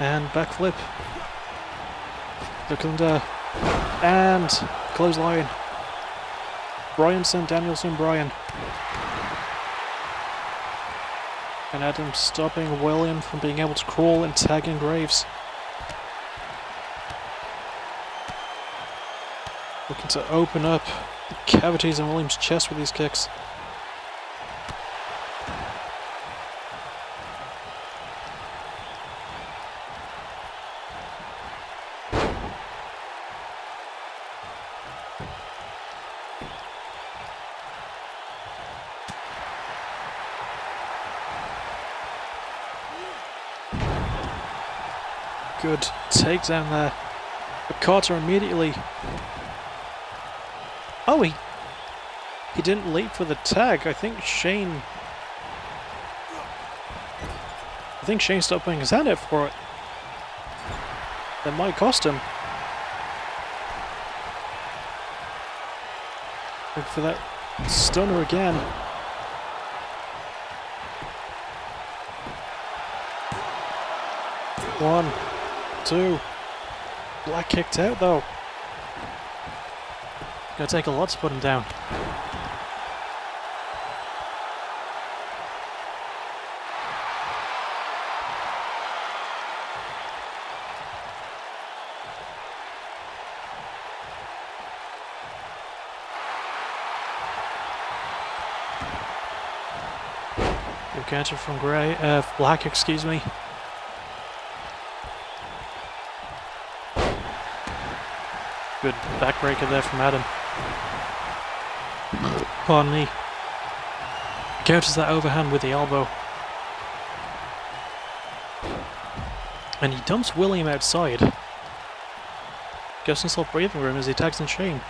And backflip. Look under. And clothesline. Bryanson, Danielson, Bryan. And Adam stopping William from being able to crawl and tag in Graves. Looking to open up the cavities in William's chest with these kicks. Good takedown there. But Carter immediately... Oh, he didn't leap for the tag. I think Shane stopped putting his hand out for it. That might cost him. Look for that stunner again. One, 2. Black kicked out though. Gonna take a lot to put him down. Good counter from Black, excuse me. Good backbreaker there from Adam. Pardon me. Counters that overhand with the elbow. And he dumps William outside. Gives himself breathing room as he tags in Shane.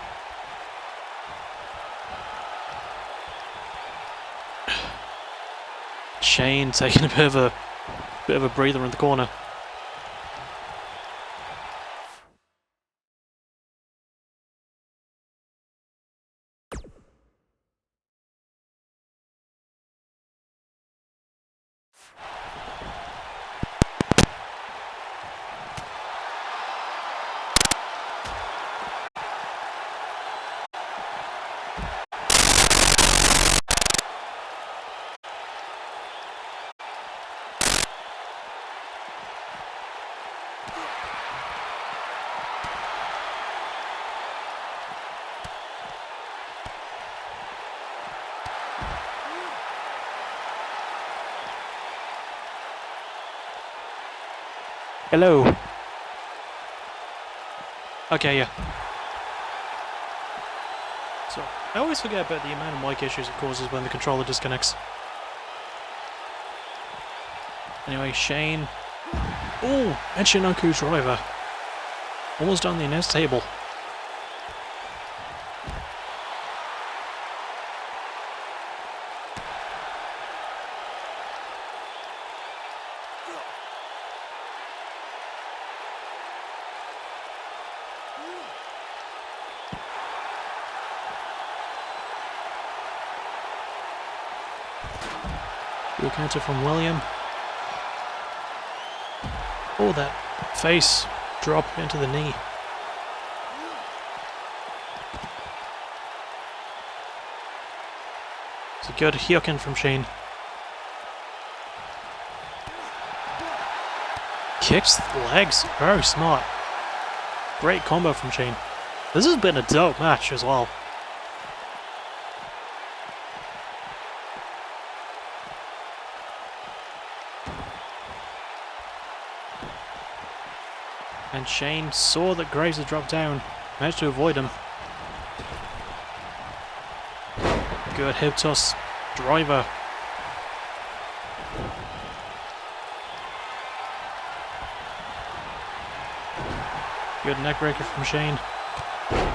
Shane taking a bit of a breather in the corner. Hello. Okay, yeah. So, I always forget about the amount of mic issues it causes when the controller disconnects. Anyway, Shane. Oh, and Shinoku driver. Almost on the announce table. Good counter from William. Oh, that face drop into the knee. It's a good hyokin from Shane. Kicks the legs, very smart. Great combo from Shane. This has been a dope match as well. And Shane saw that Graves had dropped down, managed to avoid him. Good hip toss, driver. Good neckbreaker from Shane.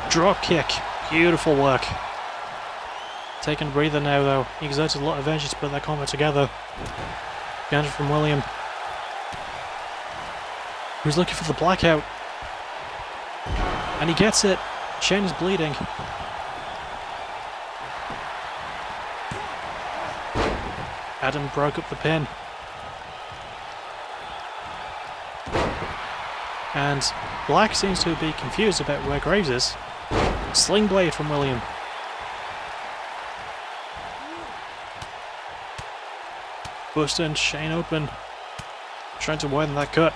Drop kick, beautiful work. Taking a breather now though, he exerted a lot of energy to put that combo together. Counter from William. Who's looking for the blackout. And he gets it. Shane is bleeding. Adam broke up the pin. And Black seems to be confused about where Graves is. Sling blade from William. Busting Shane open. Trying to widen that cut.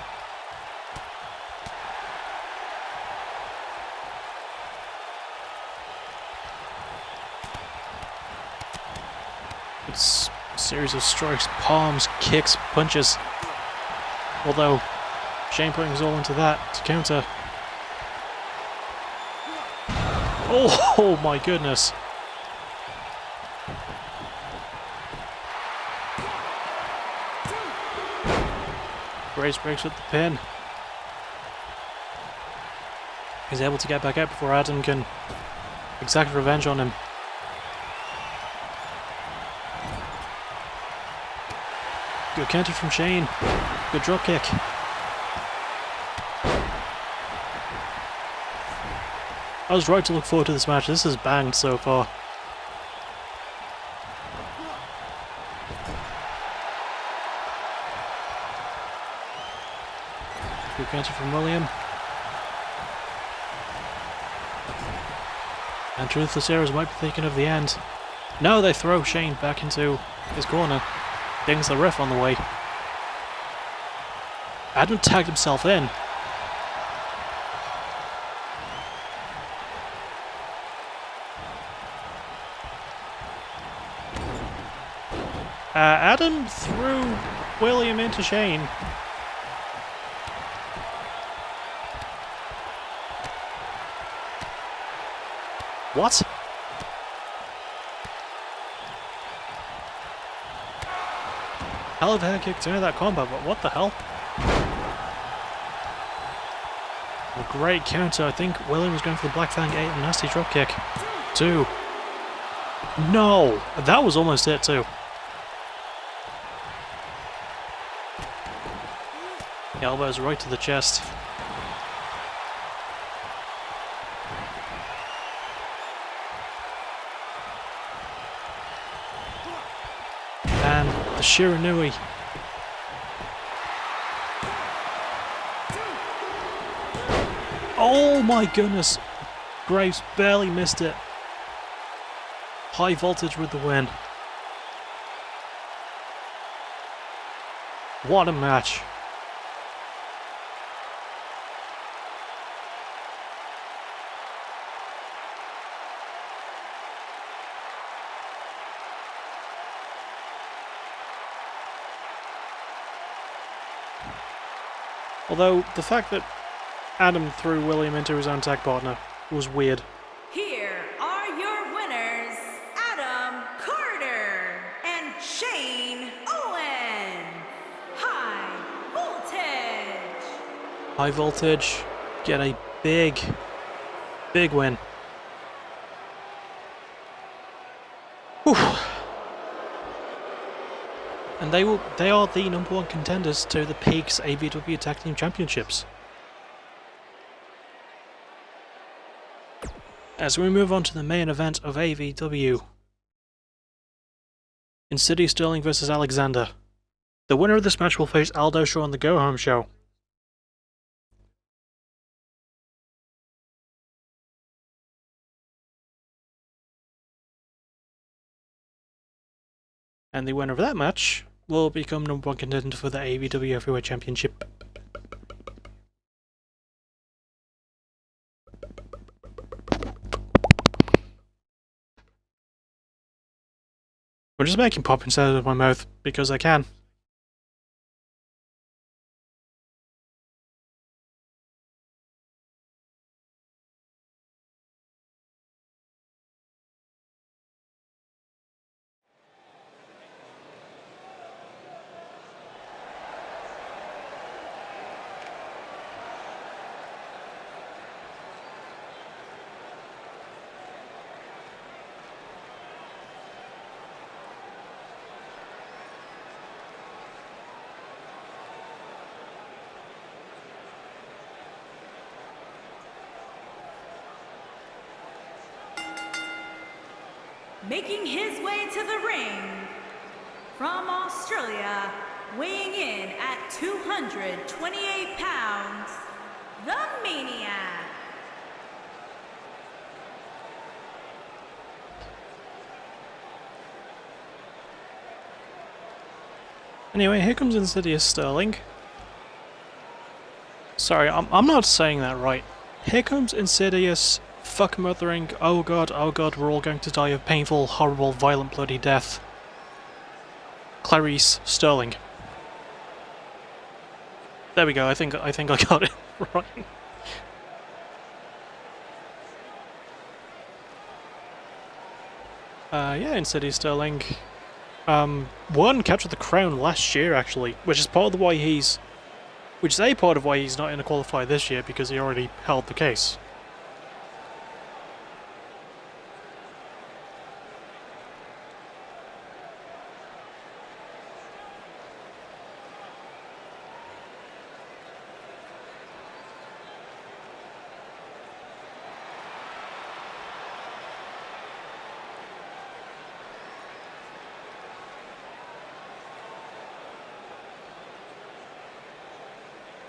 It's a series of strikes, palms, kicks, punches. Although Shane putting his all into that to counter. Oh my goodness. Graves breaks with the pin. He's able to get back out before Adam can exact revenge on him. Good counter from Shane. Good drop kick. I was right to look forward to this match. This has banged so far. Good counter from William. And Truthless Arrows might be thinking of the end. No, they throw Shane back into his corner. Dings the ref on the way. Adam tagged himself in. Adam threw William into Shane. What? Hell of a head kick to end that combo, but what the hell? A great counter. I think William was going for the Black Fang 8 and nasty drop kick. 2. No! That was almost it too. The elbows right to the chest. And the Shiranui. Oh my goodness! Graves barely missed it. High voltage with the win. What a match. Although, the fact that Adam threw William into his own tag partner was weird. Here are your winners, Adam Carter and Shane Owen. High voltage. High voltage, get a big win. Whew. And they are the #1 contenders to the Peaks AVW Tag Team Championships. As we move on to the main event of AVW. Insidious Sterling versus Alexander. The winner of this match will face Aldo Shaw on the Go Home Show. And the winner of that match will become #1 contender for the AVW Heavyweight Championship. I'm just making popping sounds with my mouth because I can. Making his way to the ring from Australia, weighing in at 228 pounds, the Maniac. Anyway, here comes Insidious Sterling. Sorry, I'm not saying that right. Here comes Insidious, fuck mothering, oh god, we're all going to die of painful, horrible, violent, bloody death. Clarice Sterling. There we go, I think I got it right. Yeah, Insidious Sterling. Won Capture the Crown last year, actually, which is part of why he's... Which is a part of why he's not in a qualifier this year, because he already held the case.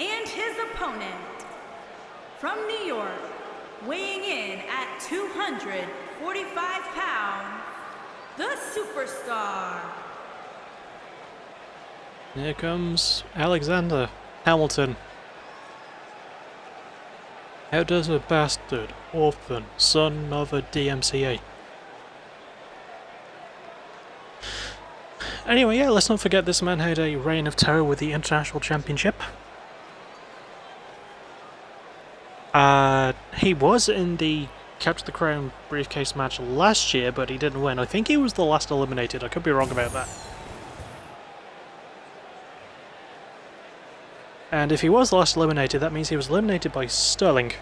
And his opponent, from New York, weighing in at 245 pounds, the Superstar. Here comes Alexander Hamilton. How does a bastard, orphan, son of a DMCA? Anyway, yeah, let's not forget this man had a reign of terror with the International Championship. He was in the Capture the Crown briefcase match last year, but he didn't win. I think he was the last eliminated. I could be wrong about that. And if he was last eliminated, that means he was eliminated by Sterling.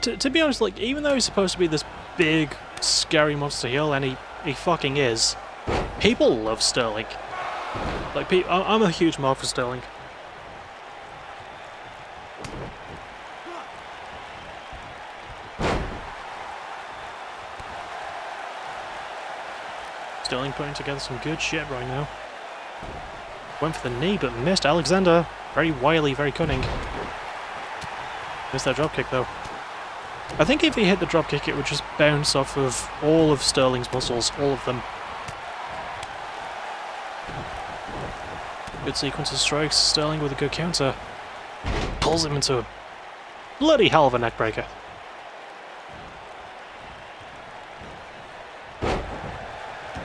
To be honest, like, even though he's supposed to be this big, scary monster heel, and he fucking is, people love Sterling. Like, I'm a huge mark for Sterling. Sterling putting together some good shit right now. Went for the knee, but missed. Alexander, very wily, very cunning. Missed that dropkick, though. I think if he hit the dropkick, it would just bounce off of all of Sterling's muscles, all of them. Good sequence of strikes, Sterling with a good counter. Pulls him into a bloody hell of a neckbreaker.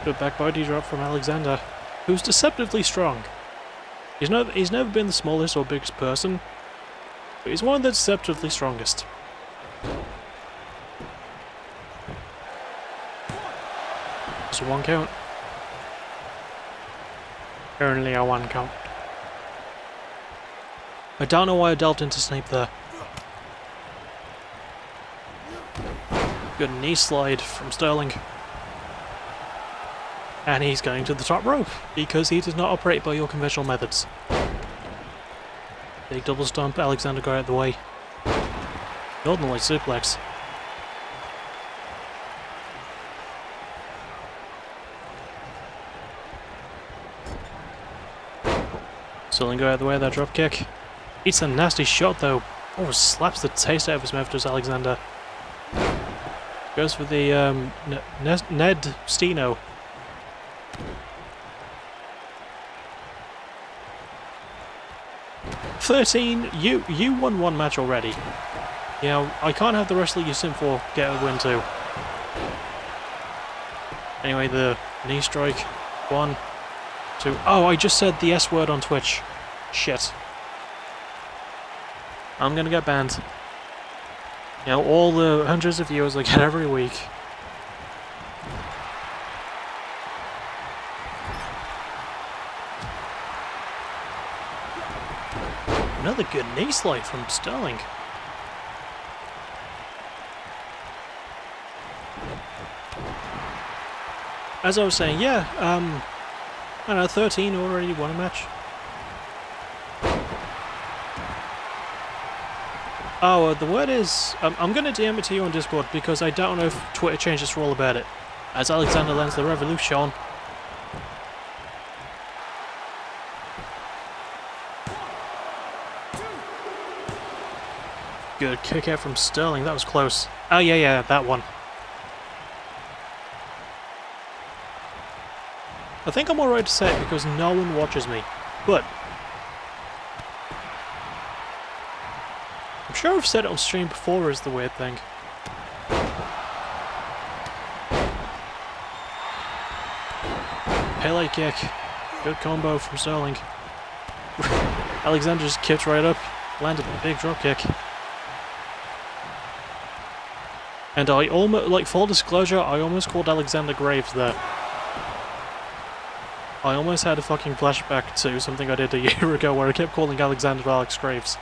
Good back body drop from Alexander, who's deceptively strong. He's never been the smallest or biggest person, but he's one of the deceptively strongest. Just a 1 count. Only a 1 count. I don't know why I delved into Snape there. Good knee slide from Sterling. And he's going to the top rope, because he does not operate by your conventional methods. Big double stomp, Alexander got out of the way. Northern Light suplex. Sterling got out of the way of that drop kick. Eats a nasty shot though. Oh, slaps the taste out of his mouth, does Alexander. Goes for the Ned Steno. You won 1 match already. You know, I can't have the wrestler you sim for get a win too. Anyway, the knee strike. 1, 2. Oh, I just said the S word on Twitch. Shit. I'm gonna get banned. You know, all the hundreds of viewers I get every week. Another good knee slide from Sterling. As I was saying, yeah, I don't know, 13 already won a match. Oh, the word is... I'm going to DM it to you on Discord because I don't know if Twitter changed its rule about it. As Alexander lands the Revolution. Good kick out from Sterling, that was close. Oh yeah, that one. I think I'm alright to say it because no one watches me, but I'm sure I've said it on stream before is the weird thing. Pele kick. Good combo from Sterling. Alexander just kicked right up, landed a big drop kick. And I almost, like, full disclosure, I almost called Alexander Graves there. I almost had a fucking flashback to something I did a year ago where I kept calling Alexander Alex Graves.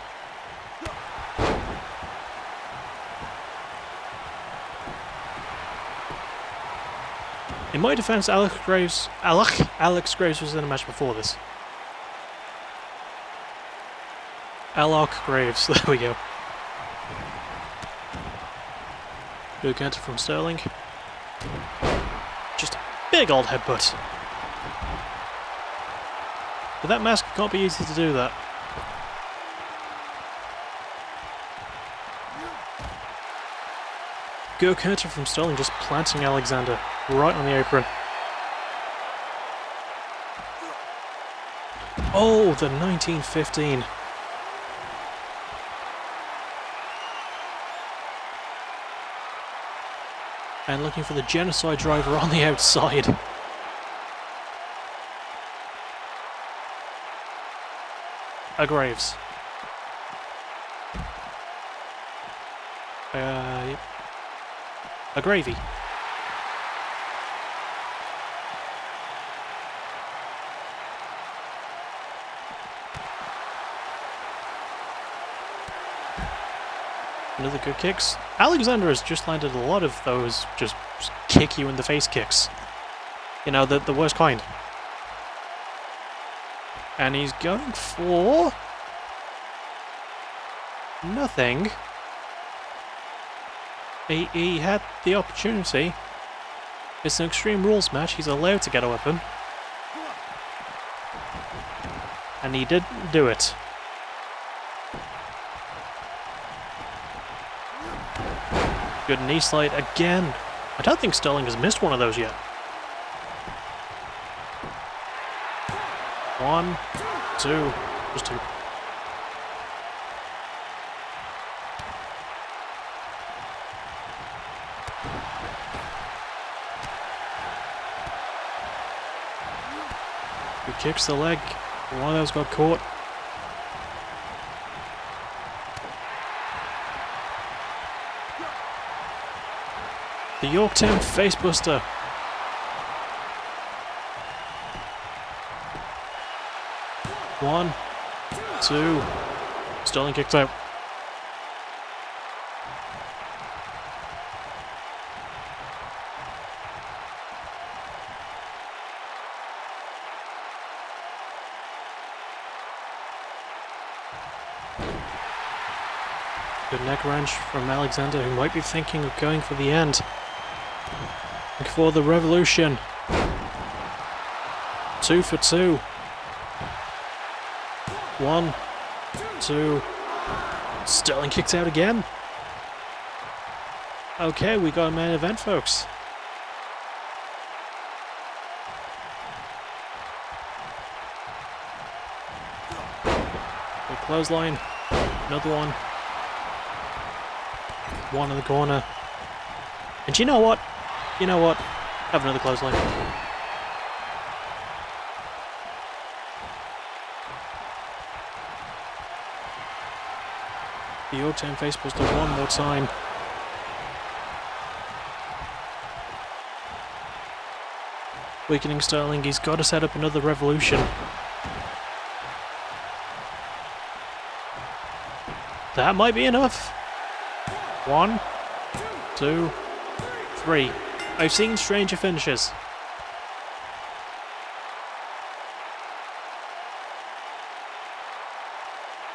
In my defense, Alex Graves was in a match before this. Alok Graves, there we go. Good counter from Sterling. Just a big old headbutt. With that mask, it can't be easy to do that. Good counter from Sterling, just planting Alexander right on the apron. Oh, the 1915. And looking for the genocide driver on the outside. A Graves. Yep. A Gravy. Another good kicks. Alexander has just landed a lot of those just kick you in the face kicks. You know, the worst kind. And he's going for nothing. He had the opportunity. It's an Extreme Rules match. He's allowed to get a weapon. And he didn't do it. Good knee slide again. I don't think Sterling has missed one of those yet. 1, 2, just 2. He kicks the leg. One of those got caught. The Yorktown Facebuster. One, 2. Sterling kicks out. Good neck wrench from Alexander, who might be thinking of going for the end. For the revolution. 2 for 2. 1, 2. Sterling kicks out again. Okay, we got a main event, folks. The clothesline. Another one. One in the corner. And you know what? You know what? Have another clothesline. The Yorktown Facebuster one more time. Weakening Sterling, he's got to set up another revolution. That might be enough. 1, 2, 3. I've seen stranger finishes.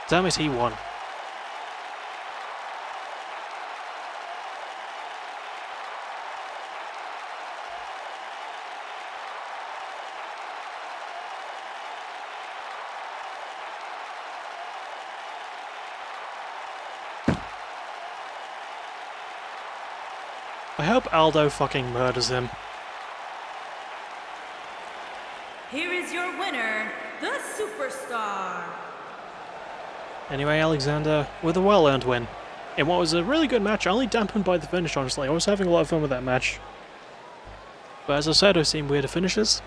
Damn it, he won. I hope Aldo fucking murders him. Here is your winner, the Superstar. Anyway, Alexander, with a well-earned win. In what was a really good match, only dampened by the finish, honestly. I was having a lot of fun with that match. But as I said, I've seen weirder finishes.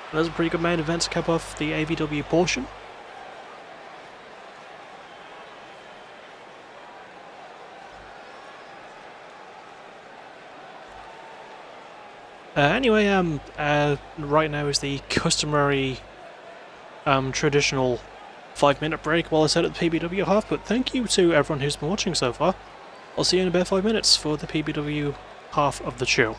And there's a pretty good main event to cap off the AVW portion. Anyway, right now is the customary, traditional 5-minute break while I set up the PBW half, but thank you to everyone who's been watching so far. I'll see you in about 5 minutes for the PBW half of the show.